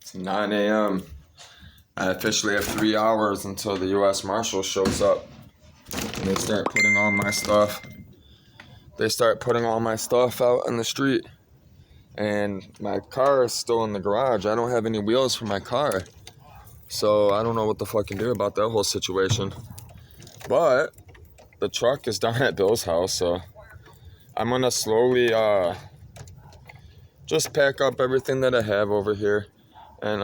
It's 9 a.m. I officially have 3 hours until the U.S. Marshal shows up. And they start putting all my stuff. They start putting all my stuff out in the street. And my car is still in the garage. I don't have any wheels for my car. So I don't know what the fuck to do about that whole situation. But the truck is down at Bill's house, so I'm gonna slowly just pack up everything that I have over here and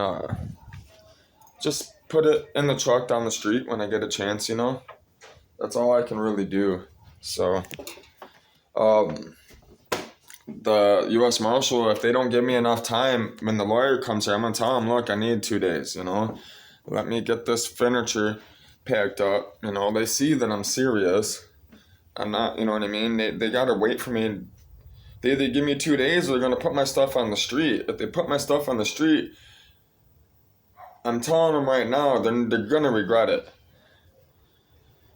just put it in the truck down the street when I get a chance, you know? That's all I can really do. So, the U.S. Marshal, if they don't give me enough time, when the lawyer comes here, I'm gonna tell him, look, I need 2 days, you know? Let me get this furniture packed up, you know? They see that I'm serious. I'm not, you know what I mean? They gotta wait for me. They either give me 2 days or they're gonna put my stuff on the street. If they put my stuff on the street, I'm telling them right now, they're gonna regret it.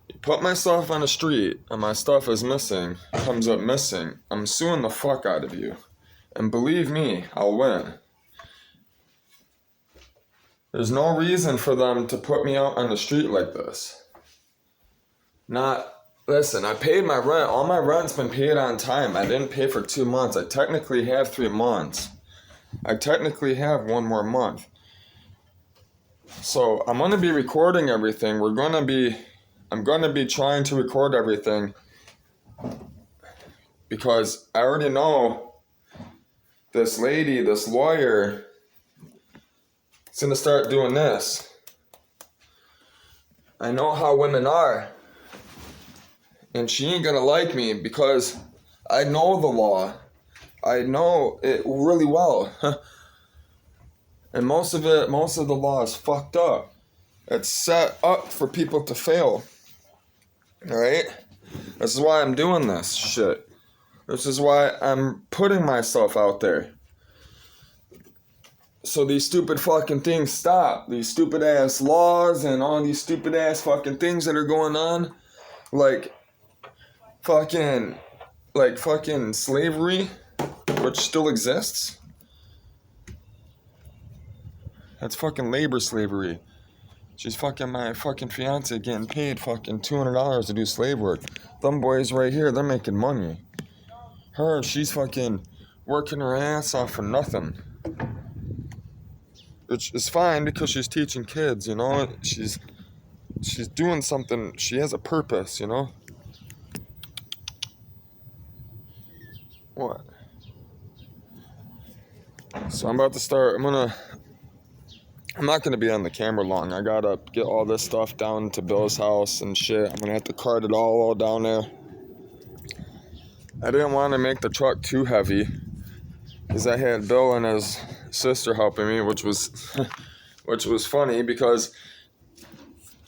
You put my stuff on the street and my stuff is missing, comes up missing, I'm suing the fuck out of you. And believe me, I'll win. There's no reason for them to put me out on the street like this. Listen, I paid my rent. All my rent's been paid on time. I didn't pay for 2 months. I technically have 3 months. I technically have 1 more month. So I'm going to be recording everything. I'm going to be trying to record everything. Because I already know this lady, this lawyer, is going to start doing this. I know how women are. And she ain't gonna like me because I know the law. I know it really well. And most of the law is fucked up. It's set up for people to fail. Alright? This is why I'm doing this shit. This is why I'm putting myself out there. So these stupid fucking things stop. These stupid ass laws and all these stupid ass fucking things that are going on. Like fucking slavery, which still exists. That's fucking labor slavery. She's fucking my fucking fiance getting paid fucking $200 to do slave work. Them boys right here, they're making money. She's fucking working her ass off for nothing. Which is fine because she's teaching kids, you know? She's doing something, she has a purpose, you know? What? So I'm about to start. I'm not gonna be on the camera long. I gotta get all this stuff down to Bill's house and shit. I'm gonna have to cart it all down there. I didn't want to make the truck too heavy because I had Bill and his sister helping me, which was funny because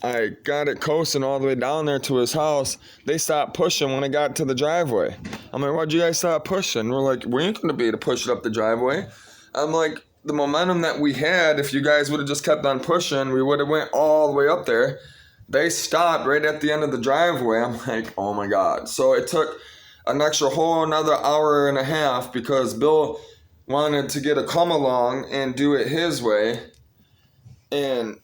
I got it coasting all the way down there to his house. They stopped pushing when I got to the driveway. I'm like, why'd you guys stop pushing? We're like, we ain't gonna be able to push it up the driveway. I'm like, the momentum that we had, if you guys would have just kept on pushing, we would have went all the way up there. They stopped right at the end of the driveway. I'm like, oh my God. So it took an extra whole another hour and a half because Bill wanted to get a come along and do it his way. And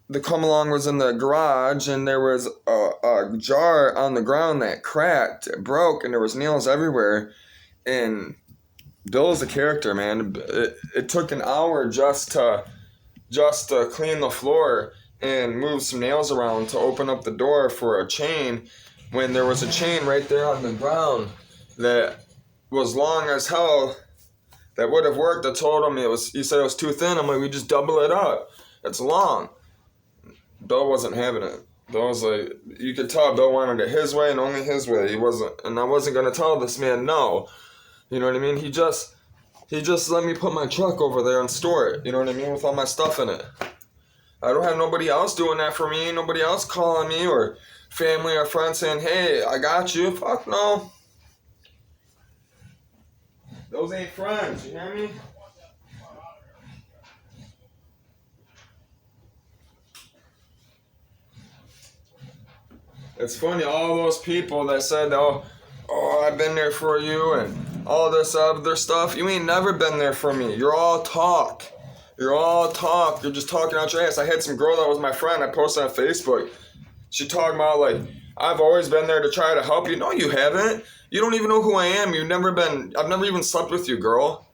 the come along was in the garage and there was a jar on the ground that cracked, it broke, and there was nails everywhere. And Bill's a character, man. It took an hour just to clean the floor and move some nails around to open up the door for a chain when there was a chain right there on the ground that was long as hell that would have worked. I told him he said it was too thin. I'm like, we just double it up. It's long. Bill wasn't having it. Bill was like, you could tell Bill wanted it his way and only his way. He wasn't, and I wasn't gonna tell this man no. You know what I mean? He just let me put my truck over there and store it. You know what I mean? With all my stuff in it. I don't have nobody else doing that for me. Nobody else calling me or family or friends saying, hey, I got you. Fuck no. Those ain't friends. You hear me? It's funny, all those people that said, oh, I've been there for you and all this other stuff. You ain't never been there for me. You're all talk. You're all talk. You're just talking out your ass. I had some girl that was my friend. I posted on Facebook. She talking about like, I've always been there to try to help you. No, you haven't. You don't even know who I am. I've never even slept with you, girl.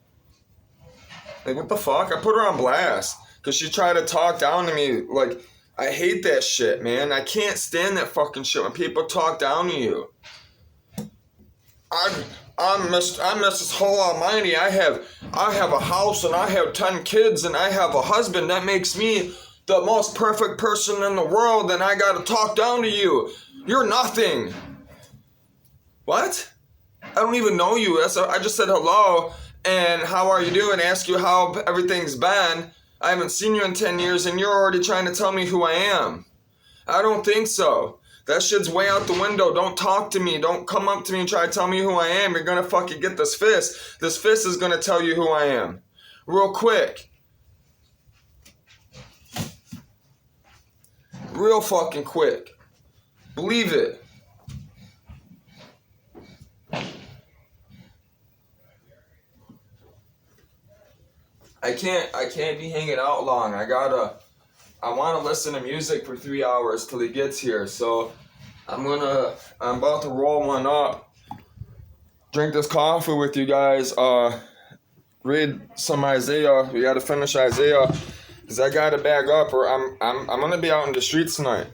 Like, what the fuck? I put her on blast because she tried to talk down to me. Like, I hate that shit, man. I can't stand that fucking shit when people talk down to you. I'm Mrs. Whole Almighty. I have a house and I have 10 kids and I have a husband. That makes me the most perfect person in the world, and I gotta talk down to you. You're nothing. What? I don't even know you. I just said hello and how are you doing? Ask you how everything's been. I haven't seen you in 10 years and you're already trying to tell me who I am. I don't think so. That shit's way out the window. Don't talk to me. Don't come up to me and try to tell me who I am. You're gonna fucking get this fist. This fist is gonna tell you who I am. Real quick. Real fucking quick. Believe it. I can't be hanging out long. I want to listen to music for 3 hours till he gets here. So I'm about to roll one up, drink this coffee with you guys, read some Isaiah. We got to finish Isaiah because I got to bag up or I'm going to be out in the streets tonight.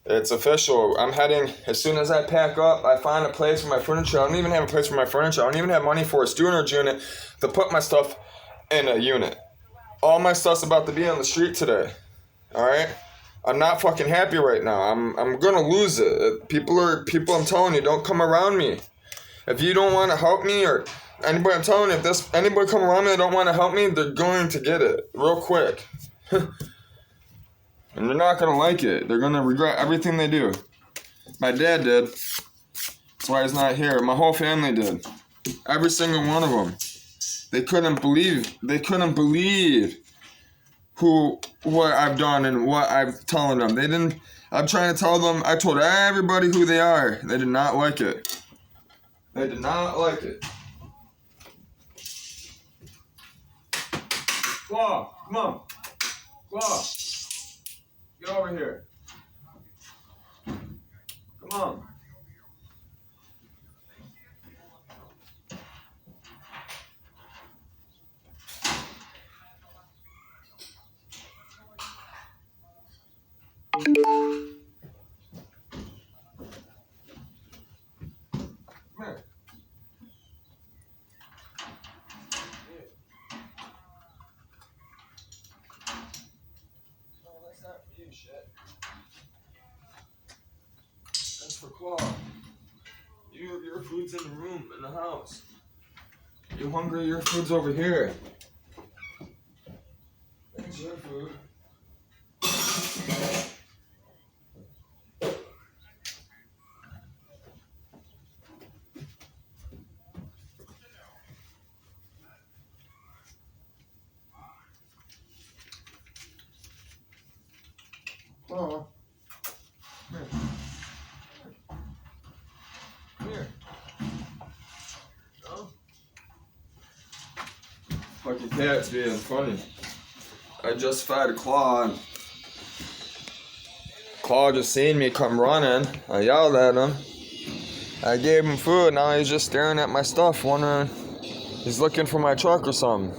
It's official. I'm heading, as soon as I pack up, I find a place for my furniture. I don't even have a place for my furniture. I don't even have money for a storage unit to put my stuff in a unit. All my stuff's about to be on the street today. Alright? I'm not fucking happy right now. I'm gonna lose it. People, I'm telling you, don't come around me. If you don't want to help me or anybody, I'm telling you, if anybody come around me that don't want to help me, they're going to get it real quick. And they're not gonna like it. They're gonna regret everything they do. My dad did. That's why he's not here. My whole family did. Every single one of them. They couldn't believe what I've done and what I'm telling them. They didn't. I'm trying to tell them. I told everybody who they are. They did not like it. They did not like it. Claw, come on. Claw, get over here. Come on. Come here. No, that's not for you, shit. That's for Claw. Your food's in the room, in the house. You hungry? Your food's over here. That's your food. Oh. Come here. Come here. No? Fucking cat's being funny. I just fed a Claw and Claw just seen me come running. I yelled at him. I gave him food. Now he's just staring at my stuff, wondering he's looking for my truck or something.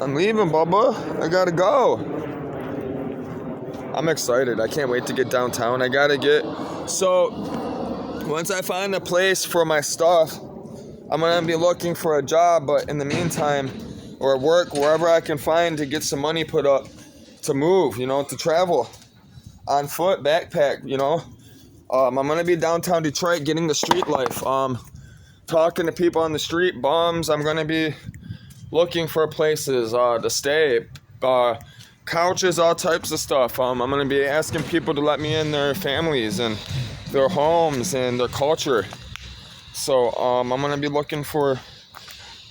I'm leaving, Bubba. I gotta go. I'm excited. I can't wait to get downtown. So, once I find a place for my stuff, I'm gonna be looking for a job, but in the meantime, or work wherever I can find to get some money put up to move, to travel on foot, backpack, I'm gonna be downtown Detroit getting the street life, talking to people on the street, bums. I'm gonna be looking for places to stay, couches, all types of stuff. I'm gonna be asking people to let me in their families and their homes and their culture. So I'm gonna be looking for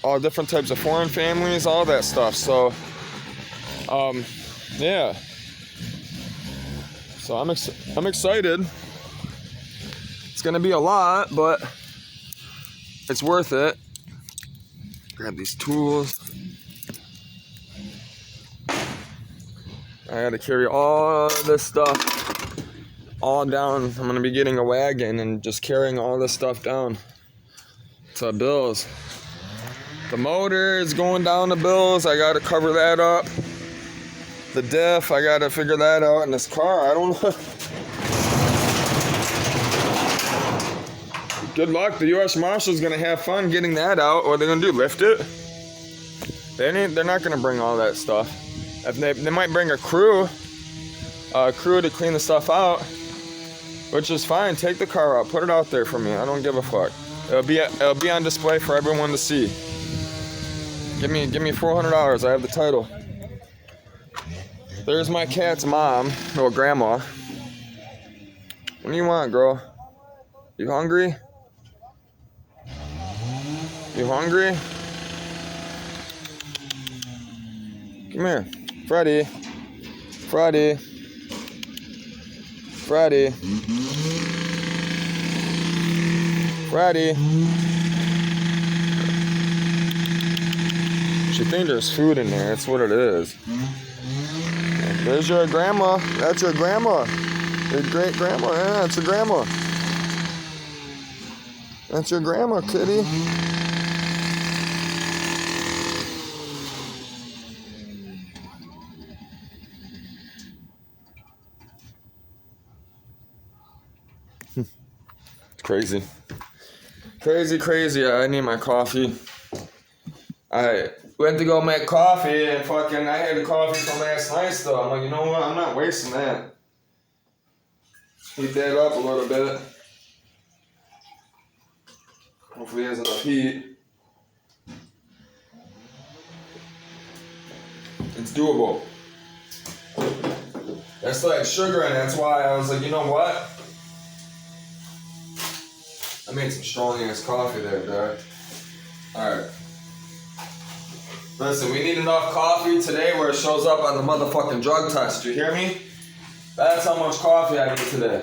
all different types of foreign families, all that stuff. So yeah. So I'm excited. It's gonna be a lot, but it's worth it. Grab these tools. I gotta carry all this stuff all down. I'm gonna be getting a wagon and just carrying all this stuff down to Bill's. The motor is going down to Bill's. I gotta cover that up. The diff, I gotta figure that out. And this car, I don't know. Good luck. The U.S. Marshal's gonna have fun getting that out. What are they gonna do? Lift it? They're not gonna bring all that stuff. If they might bring a crew to clean the stuff out, which is fine. Take the car out, put it out there for me. I don't give a fuck. It'll be on display for everyone to see. Give me $400. I have the title. There's my cat's mom, or grandma. What do you want, girl? You hungry? You hungry? Come here. Freddy. Freddy. Freddy. Freddy. She thinks there's food in there. That's what it is. There's your grandma. That's your grandma. Your great grandma. Yeah, that's your grandma. That's your grandma, kitty. It's crazy. Crazy. I need my coffee. I went to go make coffee and fucking I had the coffee from last night still. I'm like, you know what? I'm not wasting that. Heat that up a little bit. Hopefully there's enough heat. It's doable. That's like sugar in it. That's why I was like, you know what? I made some strong ass coffee there, dog. Alright. Listen, we need enough coffee today where it shows up on the motherfucking drug test. You hear me? That's how much coffee I need today.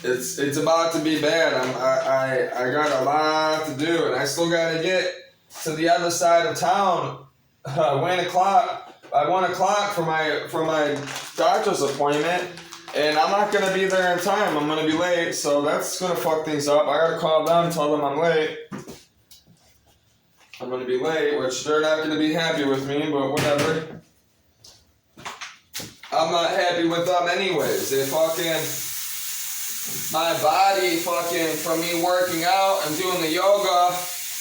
It's about to be bad. I got a lot to do, and I still gotta get to the other side of town. 1 o'clock for my doctor's appointment, and I'm not gonna be there in time. I'm gonna be late, so that's gonna fuck things up. I gotta call them, tell them I'm late. I'm gonna be late, which they're not gonna be happy with me, but whatever. I'm not happy with them anyways. They my body from me working out and doing the yoga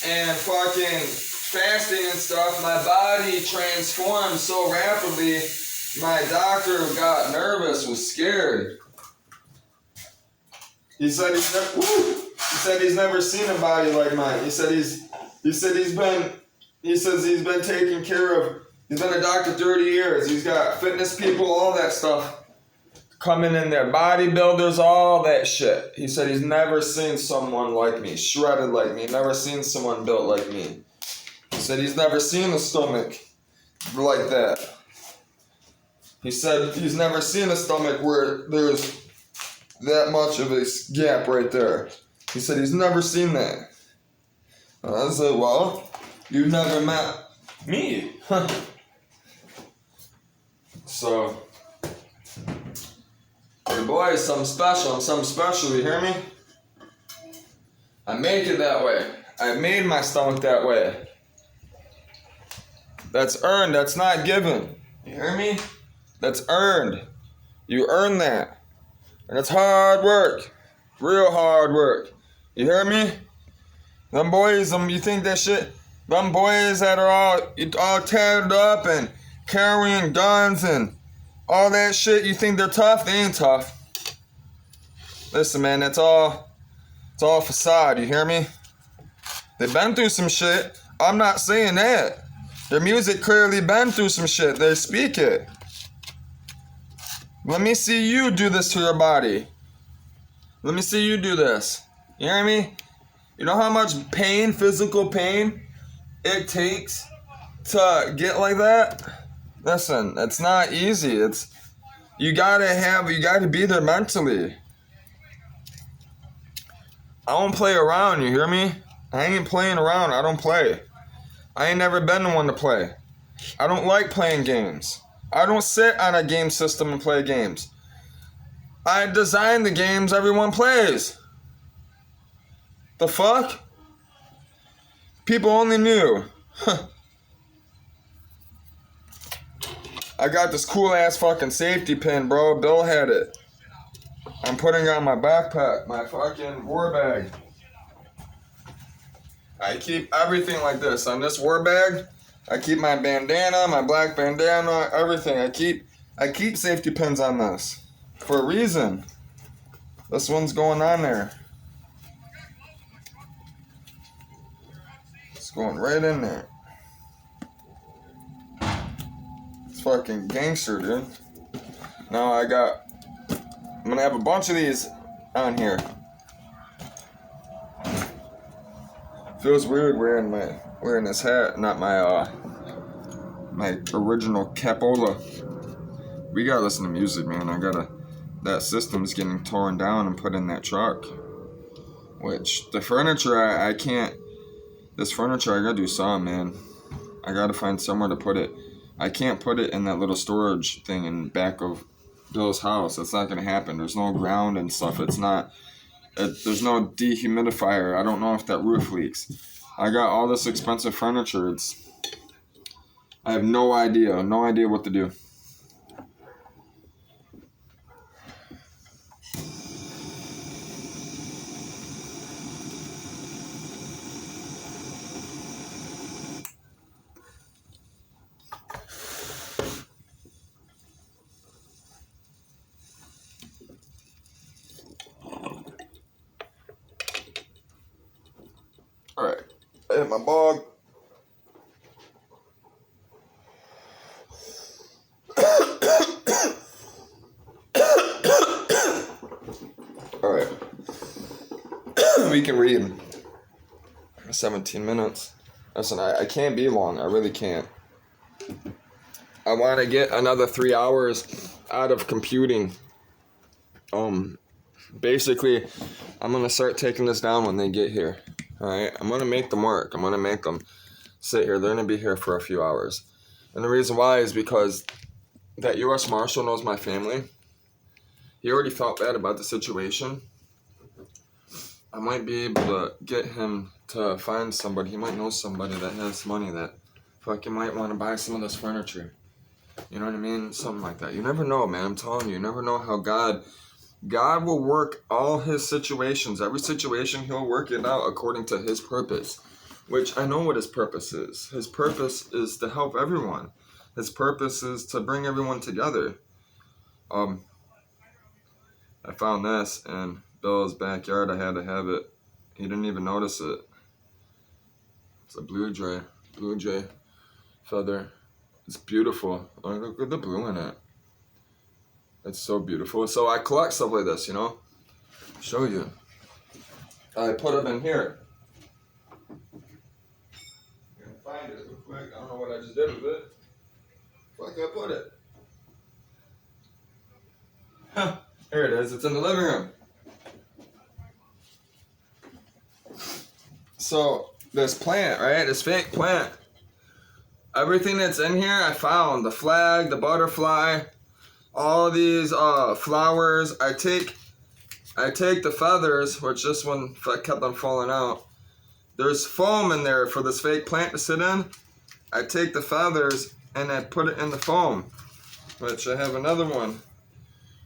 and fasting and stuff, my body transformed so rapidly, my doctor got nervous, was scared. He said he's never seen a body like mine. He said he's been taking care of. He's been a doctor 30 years. He's got fitness people, all that stuff coming in there, bodybuilders, all that shit. He said he's never seen someone like me, shredded like me. Never seen someone built like me. He said he's never seen a stomach like that. He said he's never seen a stomach where there's that much of a gap right there. He said he's never seen that. I said, well, you've never met me. So, your boy is something special. I'm something special, you hear me? I make it that way. I made my stomach that way. That's earned. That's not given. You hear me? That's earned. You earn that. And it's hard work. Real hard work. You hear me? Them boys, you think that shit? Them boys that are all tatted up and carrying guns and all that shit, you think they're tough? They ain't tough. Listen, man, it's all facade, you hear me? They've been through some shit. I'm not saying that. Their music clearly been through some shit. They speak it. Let me see you do this to your body. Let me see you do this. You hear me? You know how much pain, physical pain, it takes to get like that? Listen, it's not easy. You gotta be there mentally. I don't play around, you hear me? I ain't playing around, I don't play. I ain't never been the one to play. I don't like playing games. I don't sit on a game system and play games. I design the games everyone plays. The fuck? People only knew. I got this cool ass fucking safety pin, bro. Bill had it. I'm putting it on my backpack, my fucking war bag. I keep everything like this. On this war bag, I keep my bandana, my black bandana, everything. I keep safety pins on this. For a reason. This one's going on there. It's going right in there. It's fucking gangster, dude. Now I'm gonna have a bunch of these on here. Feels weird wearing this hat, not my original capola. We gotta listen to music, man. That system's getting torn down and put in that truck. Which the furniture I can't. This furniture I gotta do something, man. I gotta find somewhere to put it. I can't put it in that little storage thing in back of Bill's house. That's not gonna happen. There's no ground and stuff. There's no dehumidifier. I don't know if that roof leaks. I got all this expensive furniture. I have no idea what to do. Alright, I hit my bog. Alright. We can read 17 minutes. Listen, I can't be long. I really can't. I want to get another 3 hours out of computing. Basically, I'm going to start taking this down when they get here. Alright, I'm going to make them work. I'm going to make them sit here. They're going to be here for a few hours. And the reason why is because that U.S. Marshal knows my family. He already felt bad about the situation. I might be able to get him to find somebody. He might know somebody that has money that fucking might want to buy some of this furniture. You know what I mean? Something like that. You never know, man. I'm telling you never know how God will work all his situations. Every situation, he'll work it out according to his purpose. Which I know what his purpose is. His purpose is to help everyone. His purpose is to bring everyone together. I found this in Bill's backyard. I had to have it. He didn't even notice it. It's a blue jay feather. It's beautiful. Look at the blue in it. It's so beautiful. So I collect stuff like this, you know. Show you. I put them in here. I'm gonna find it real quick. I don't know what I just did with it. Fuck, I put it. Huh. Here it is. It's in the living room. So this plant, right? This fake plant. Everything that's in here, I found. The flag, the butterfly, all of these flowers. I take the feathers, which this one kept on falling out. There's foam in there for this fake plant to sit in. I take the feathers and I put it in the foam, which I have another one,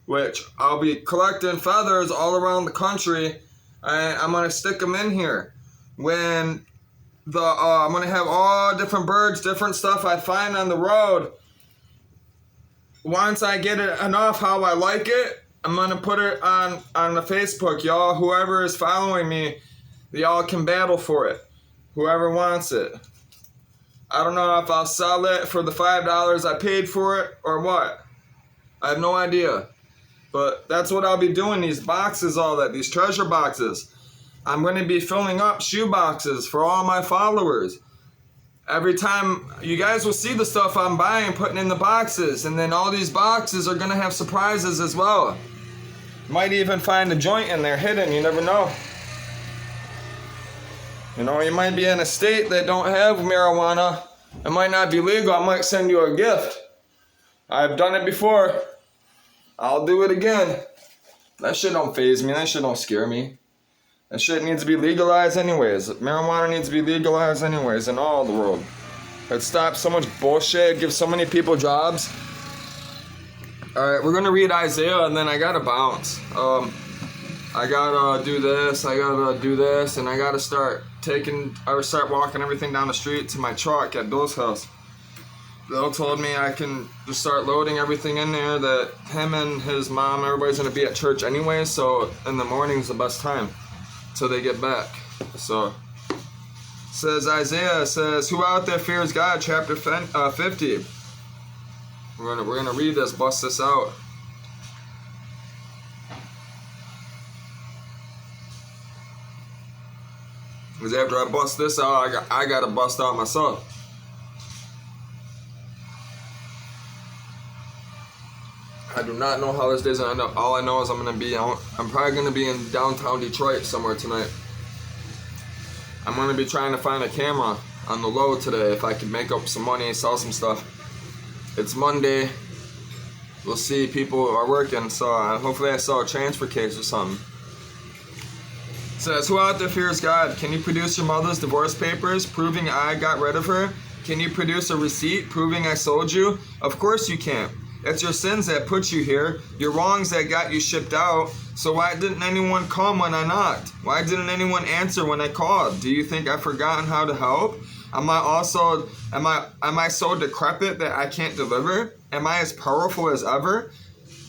which I'll be collecting feathers all around the country. I'm going to stick them in here. When I'm going to have all different birds, different stuff I find on the road. Once I get it enough how I like it, I'm going to put it on the Facebook. Y'all, whoever is following me, y'all can battle for it. Whoever wants it. I don't know if I'll sell it for the $5 I paid for it or what. I have no idea. But that's what I'll be doing, these boxes, these treasure boxes. I'm going to be filling up shoe boxes for all my followers. Every time, you guys will see the stuff I'm buying, putting in the boxes. And then all these boxes are going to have surprises as well. Might even find a joint in there hidden, you never know. You know, you might be in a state that don't have marijuana. It might not be legal. I might send you a gift. I've done it before. I'll do it again. That shit don't faze me. That shit don't scare me. That shit needs to be legalized anyways. Marijuana needs to be legalized anyways in all the world. It stops so much bullshit. It gives so many people jobs. Alright, we're gonna read Isaiah and then I gotta bounce. I gotta do this, I gotta do this, and I gotta start walking everything down the street to my truck at Bill's house. Bill told me I can just start loading everything in there, that him and his mom, everybody's gonna be at church anyway, so in the morning's the best time till they get back. So says Isaiah says, who out there fears God, chapter 50. We're gonna read this, bust this out. Because after I bust this out, I gotta bust out myself. I do not know how this day's gonna end up. All I know is I'm probably gonna be in downtown Detroit somewhere tonight. I'm gonna be trying to find a camera on the low today if I can make up some money, sell some stuff. It's Monday. We'll see, people are working, so hopefully I sell a transfer case or something. It says, who out there fears God? Can you produce your mother's divorce papers proving I got rid of her? Can you produce a receipt proving I sold you? Of course you can't. It's your sins that put you here, your wrongs that got you shipped out. So why didn't anyone come when I knocked? Why didn't anyone answer when I called? Do you think I've forgotten how to help? Am I so decrepit that I can't deliver? Am I as powerful as ever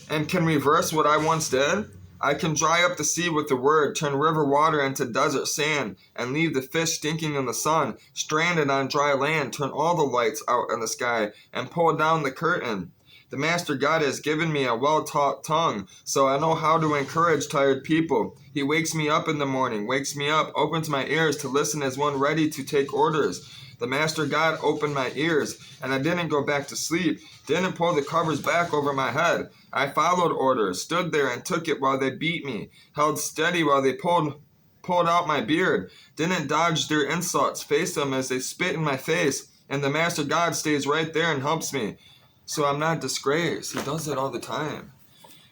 and can reverse what I once did? I can dry up the sea with the word, turn river water into desert sand, and leave the fish stinking in the sun, stranded on dry land, turn all the lights out in the sky, and pull down the curtain. The Master God has given me a well-taught tongue, so I know how to encourage tired people. He wakes me up in the morning, wakes me up, opens my ears to listen as one ready to take orders. The Master God opened my ears, and I didn't go back to sleep, didn't pull the covers back over my head. I followed orders, stood there and took it while they beat me, held steady while they pulled out my beard, didn't dodge their insults, faced them as they spit in my face, and the Master God stays right there and helps me. So I'm not disgraced. He does it all the time.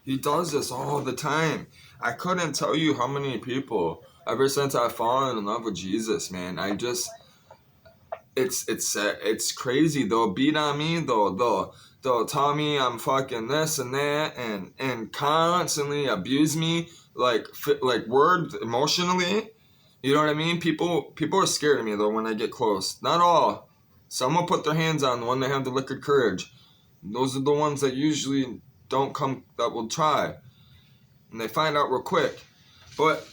He does this all the time. I couldn't tell you how many people, ever since I've fallen in love with Jesus, man, it's crazy. They'll beat on me. They'll tell me I'm fucking this and that, and constantly abuse me, like word emotionally. You know what I mean? People are scared of me though when I get close. Not all. Some will put their hands on the one that have the liquid courage. Those are the ones that usually don't come, that will try. And they find out real quick. But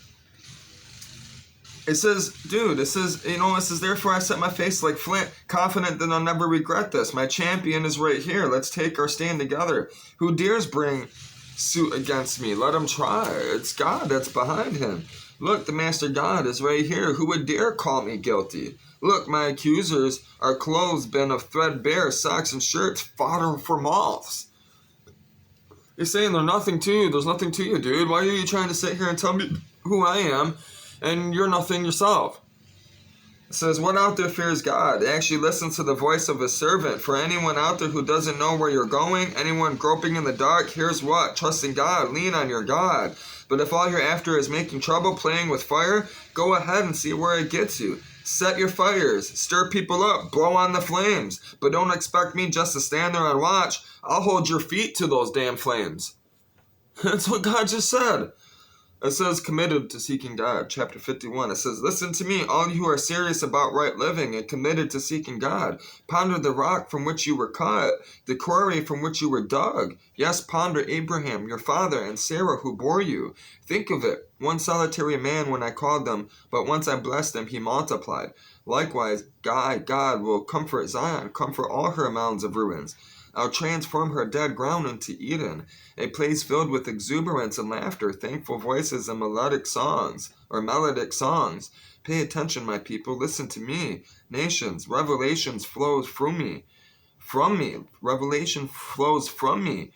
it says, therefore I set my face like flint, confident that I'll never regret this. My champion is right here. Let's take our stand together. Who dares bring suit against me? Let him try. It's God that's behind him. Look, the Master God is right here. Who would dare call me guilty? Look, my accusers are clothes been of threadbare socks and shirts, fodder for moths. You're saying there's nothing to you. There's nothing to you, dude. Why are you trying to sit here and tell me who I am and you're nothing yourself? It says, what out there fears God? Actually listen to the voice of his servant. For anyone out there who doesn't know where you're going, anyone groping in the dark, here's what. Trust in God. Lean on your God. But if all you're after is making trouble, playing with fire, go ahead and see where it gets you. Set your fires, stir people up, blow on the flames. But don't expect me just to stand there and watch. I'll hold your feet to those damn flames. That's what God just said. It says, committed to seeking God, chapter 51. It says, listen to me, all you who are serious about right living and committed to seeking God. Ponder the rock from which you were cut, the quarry from which you were dug. Yes, ponder Abraham, your father, and Sarah, who bore you. Think of it, one solitary man when I called them, but once I blessed them, he multiplied. Likewise, God will comfort Zion, comfort all her mounds of ruins. I'll transform her dead ground into Eden, a place filled with exuberance and laughter, thankful voices and melodic songs. Pay attention, my people, listen to me. Nations, revelations flows from me. Revelation flows from me.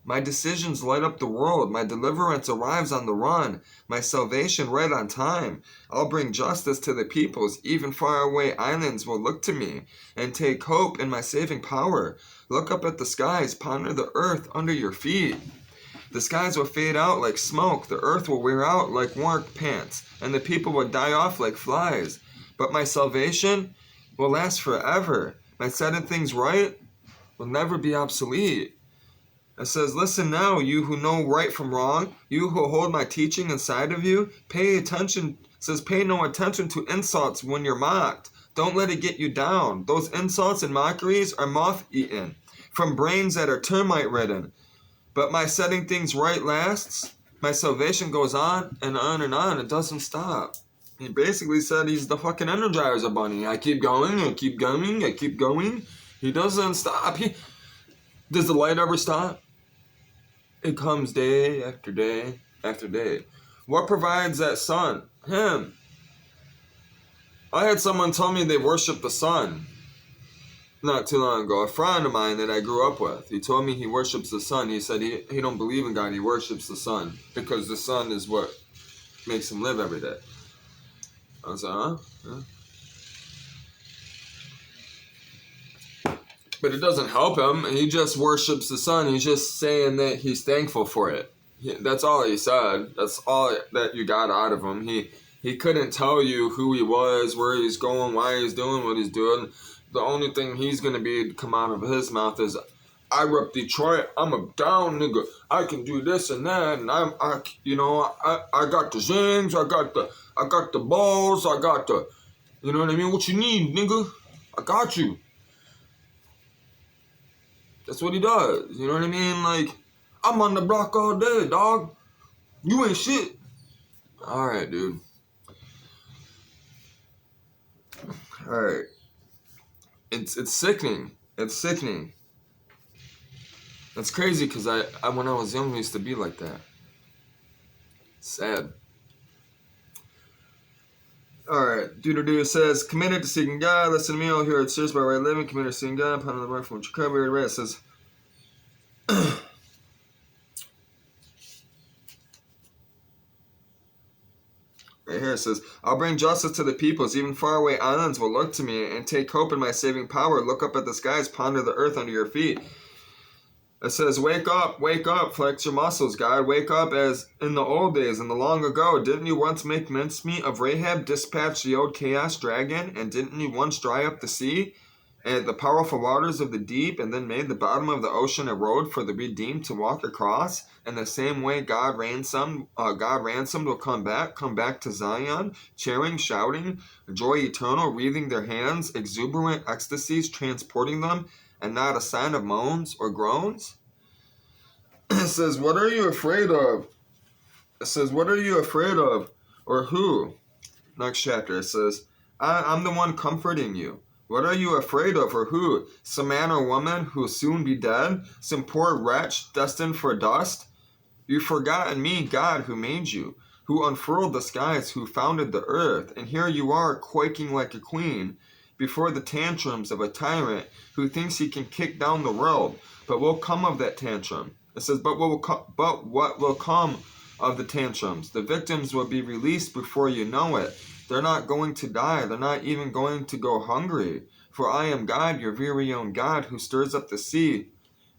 My decisions light up the world. My deliverance arrives on the run. My salvation right on time. I'll bring justice to the peoples. Even faraway islands will look to me and take hope in my saving power. Look up at the skies. Ponder the earth under your feet. The skies will fade out like smoke. The earth will wear out like work pants. And the people will die off like flies. But my salvation will last forever. My setting things right will never be obsolete. It says, listen now, you who know right from wrong, you who hold my teaching inside of you, pay attention. It says, pay no attention to insults when you're mocked. Don't let it get you down. Those insults and mockeries are moth-eaten, from brains that are termite-ridden. But my setting things right lasts. My salvation goes on and on and on. It doesn't stop. He basically said he's the fucking Energizer Bunny. I keep going, I keep going, I keep going. He doesn't stop. Does the light ever stop? It comes day after day after day. What provides that sun? Him. I had someone tell me they worship the sun not too long ago. A friend of mine that I grew up with. He told me he worships the sun. He said he don't believe in God. He worships the sun because the sun is what makes him live every day. I was like, huh? Yeah. But it doesn't help him. He just worships the sun. He's just saying that he's thankful for it. That's all he said. That's all that you got out of him. He couldn't tell you who he was, where he's going, why he's doing what he's doing. The only thing he's going to be come out of his mouth is, I rep Detroit. I'm a down nigga. I can do this and that, and I got the zings. I got the balls. I got the, you know what I mean? What you need, nigga? I got you. That's what he does. You know what I mean? Like, I'm on the block all day, dog. You ain't shit. All right, dude. All right. It's sickening. It's sickening. That's crazy because I when I was young, I used to be like that. Sad. Alright, Doo says, committed to seeking God, listen to me, all here at serious about right living, committed to seeking God, pound on the mark from Chicago, right? It says, right here it says, I'll bring justice to the peoples, even faraway islands will look to me and take hope in my saving power. Look up at the skies, ponder the earth under your feet. It says, wake up, flex your muscles, God. Wake up as in the old days, in the long ago. Didn't you once make mincemeat of Rahab, dispatch the old chaos dragon? And didn't you once dry up the sea and the powerful waters of the deep, and then made the bottom of the ocean a road for the redeemed to walk across? In the same way God ransomed will come back to Zion, cheering, shouting, joy eternal, wreathing their hands, exuberant ecstasies transporting them, and not a sign of moans or groans? It says, what are you afraid of? It says, what are you afraid of? Or who? Next chapter, it says, I'm the one comforting you. What are you afraid of, or who? Some man or woman who will soon be dead? Some poor wretch destined for dust? You've forgotten me, God, who made you, who unfurled the skies, who founded the earth, and here you are, quaking like a queen, before the tantrums of a tyrant who thinks he can kick down the world. But what will come of that tantrum? It says, but what will come of the tantrums? The victims will be released before you know it. They're not going to die. They're not even going to go hungry. For I am God, your very own God, who stirs up the sea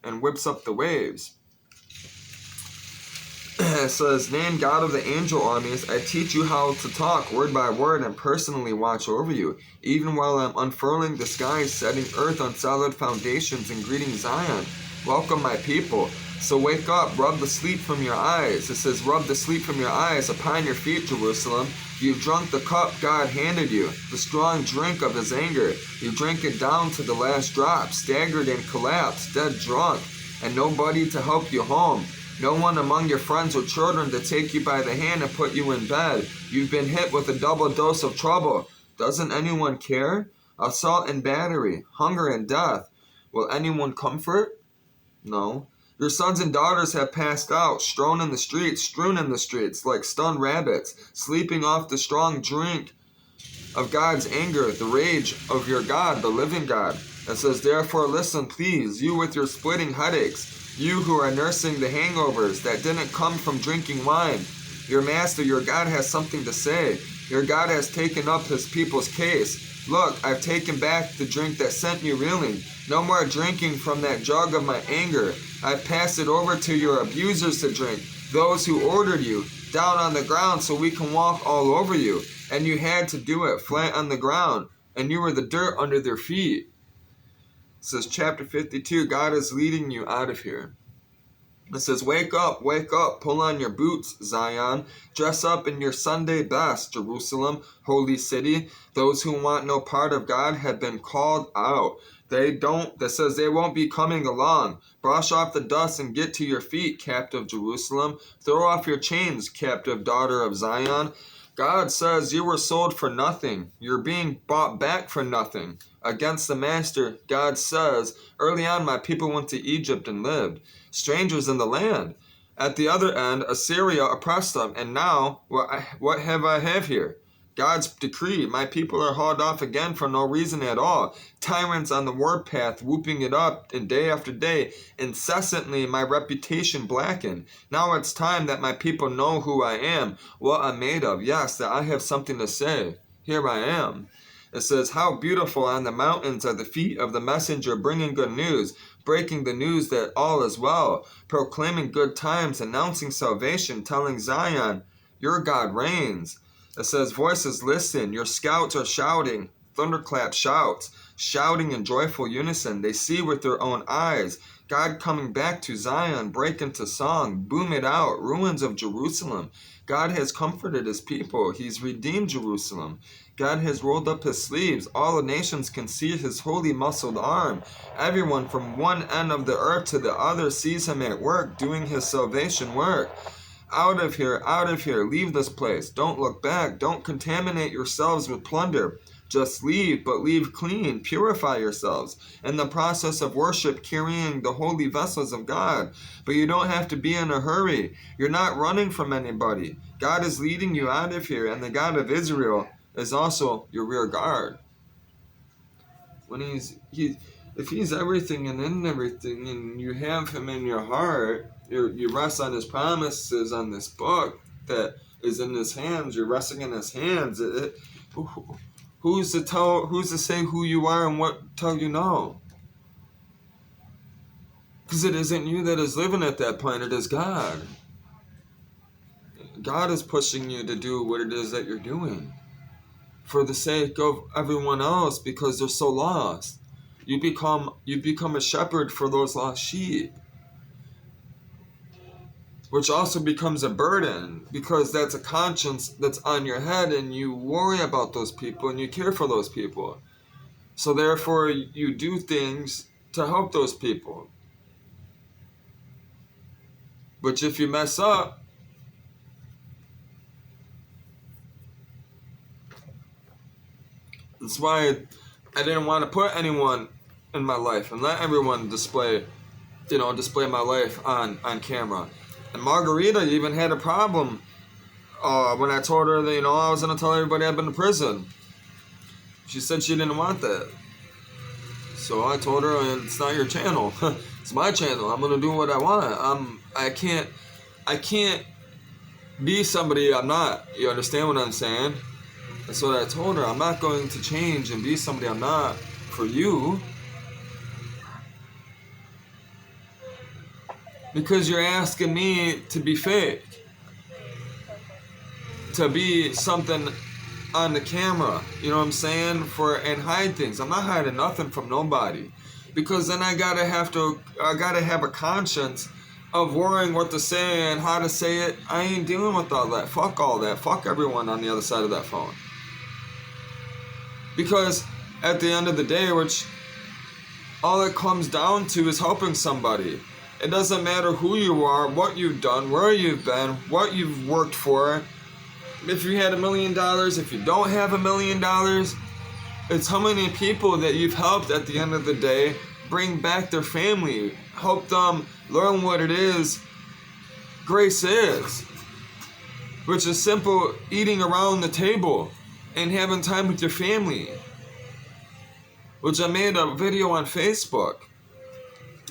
and whips up the waves. It says, name God of the angel armies, I teach you how to talk word by word and personally watch over you, even while I'm unfurling the skies, setting earth on solid foundations, and greeting Zion. Welcome my people. So wake up, rub the sleep from your eyes. It says, rub the sleep from your eyes upon your feet, Jerusalem. You've drunk the cup God handed you, the strong drink of his anger. You drank it down to the last drop, staggered and collapsed, dead drunk, and nobody to help you home. No one among your friends or children to take you by the hand and put you in bed. You've been hit with a double dose of trouble. Doesn't anyone care? Assault and battery, hunger and death. Will anyone comfort? No. Your sons and daughters have passed out, strewn in the streets, like stunned rabbits, sleeping off the strong drink of God's anger, the rage of your God, the living God. It says, therefore listen, please, you with your splitting headaches, you who are nursing the hangovers that didn't come from drinking wine. Your master, your God, has something to say. Your God has taken up his people's case. Look, I've taken back the drink that sent you reeling. No more drinking from that jug of my anger. I've passed it over to your abusers to drink, those who ordered you, down on the ground so we can walk all over you. And you had to do it flat on the ground, and you were the dirt under their feet. It says, chapter 52, God is leading you out of here. It says, wake up, pull on your boots, Zion. Dress up in your Sunday best, Jerusalem, holy city. Those who want no part of God have been called out. That says they won't be coming along. Brush off the dust and get to your feet, captive Jerusalem. Throw off your chains, captive daughter of Zion. God says you were sold for nothing. You're being bought back for nothing. Against the master, God says, early on my people went to Egypt and lived, strangers in the land. At the other end, Assyria oppressed them, and now, what have I have here? God's decree, my people are hauled off again for no reason at all. Tyrants on the warpath, whooping it up, and day after day, incessantly my reputation blackened. Now it's time that my people know who I am, what I'm made of. Yes, that I have something to say. Here I am. It says, how beautiful on the mountains are the feet of the messenger bringing good news, breaking the news that all is well, proclaiming good times, announcing salvation, telling Zion, your God reigns. It says, voices listen, your scouts are shouting, thunderclap shouts, shouting in joyful unison. They see with their own eyes, God coming back to Zion, break into song, boom it out, ruins of Jerusalem. God has comforted his people, he's redeemed Jerusalem. God has rolled up his sleeves, all the nations can see his holy muscled arm. Everyone from one end of the earth to the other sees him at work, doing his salvation work. Out of here, leave this place. Don't look back, don't contaminate yourselves with plunder. Just leave, but leave clean, purify yourselves. In the process of worship, carrying the holy vessels of God. But you don't have to be in a hurry. You're not running from anybody. God is leading you out of here, and the God of Israel is also your rear guard. When if he's everything and in everything, and you have him in your heart, you rest on his promises on this book that is in his hands. You're resting in his hands. Who's to say who you are and what tell you no? Because it isn't you that is living at that point. It is God. God is pushing you to do what it is that you're doing for the sake of everyone else, because they're so lost. You become a shepherd for those lost sheep, which also becomes a burden, because that's a conscience that's on your head, and you worry about those people and you care for those people. So therefore you do things to help those people. But if you mess up, that's why I didn't want to put anyone in my life and let everyone display my life on camera. And Margarita even had a problem when I told her that, I was going to tell everybody I'd been to prison. She said she didn't want that. So I told her, it's not your channel. It's my channel. I'm going to do what I want. I can't be somebody I'm not. You understand what I'm saying? That's what I told her. I'm not going to change and be somebody I'm not for you. Because you're asking me to be fake. To be something on the camera. You know what I'm saying? And hide things. I'm not hiding nothing from nobody. Because then I gotta have a conscience of worrying what to say and how to say it. I ain't dealing with all that. Fuck all that. Fuck everyone on the other side of that phone. Because at the end of the day, which all it comes down to is helping somebody. It doesn't matter who you are, what you've done, where you've been, what you've worked for. If you had $1 million, if you don't have $1 million, it's how many people that you've helped at the end of the day bring back their family, help them learn what it is grace is, which is simple eating around the table and having time with your family, which I made a video on Facebook.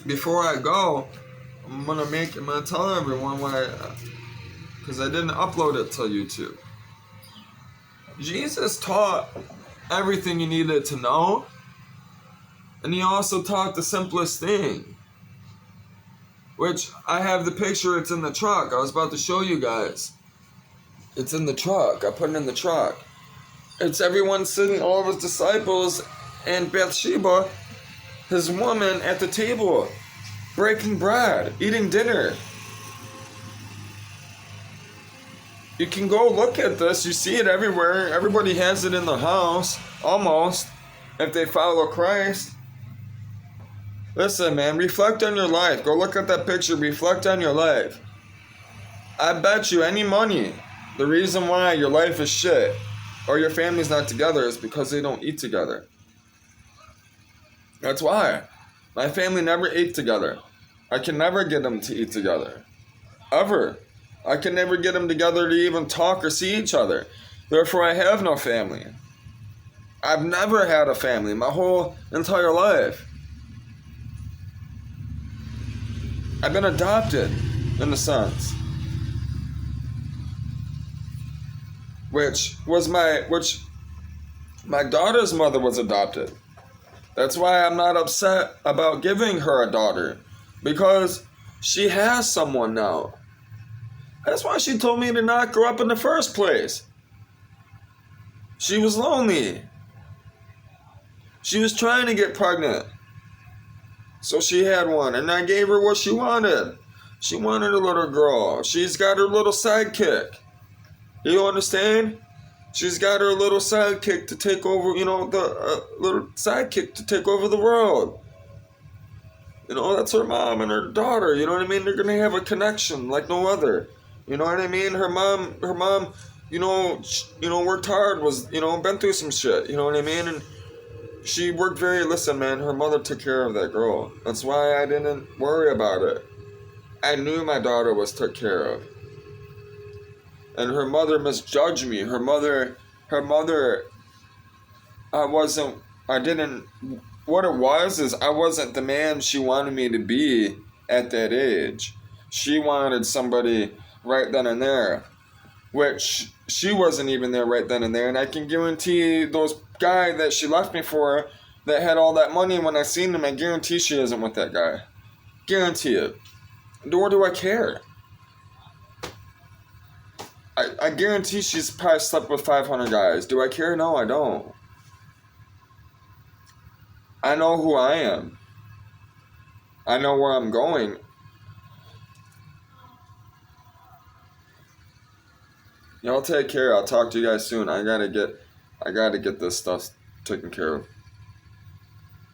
Before I go, I'm gonna tell everyone because I didn't upload it to YouTube. Jesus taught everything you needed to know, and he also taught the simplest thing, which I have the picture. It's in the truck. I was about to show you guys. It's in the truck. I put it in the truck. It's everyone sitting, all of his disciples, and Bathsheba, his woman, at the table, breaking bread, eating dinner. You can go look at this. You see it everywhere. Everybody has it in the house, almost, if they follow Christ. Listen, man, reflect on your life. Go look at that picture. Reflect on your life. I bet you any money, the reason why your life is shit or your family's not together is because they don't eat together. That's why. My family never ate together. I can never get them to eat together. Ever. I can never get them together to even talk or see each other. Therefore, I have no family. I've never had a family my whole entire life. I've been adopted, in a sense. Which my daughter's mother was adopted. That's why I'm not upset about giving her a daughter. Because she has someone now. That's why she told me to not grow up in the first place. She was lonely. She was trying to get pregnant. So she had one, and I gave her what she wanted. She wanted a little girl. She's got her little sidekick. You understand? She's got her little sidekick to take over, the little sidekick to take over the world. That's her mom and her daughter. You know what I mean? They're going to have a connection like no other. You know what I mean? Her mom, worked hard, was, been through some shit. You know what I mean? And she worked listen, man, her mother took care of that girl. That's why I didn't worry about it. I knew my daughter was took care of. And her mother misjudged me. What it was is I wasn't the man she wanted me to be at that age. She wanted somebody right then and there, which she wasn't even there right then and there. And I can guarantee those guy that she left me for that had all that money, when I seen him, I guarantee she isn't with that guy. Guarantee it. Nor do I care. I guarantee she's probably slept with 500 guys. Do I care? No, I don't. I know who I am. I know where I'm going. Y'all take care. I'll talk to you guys soon. I gotta get this stuff taken care of.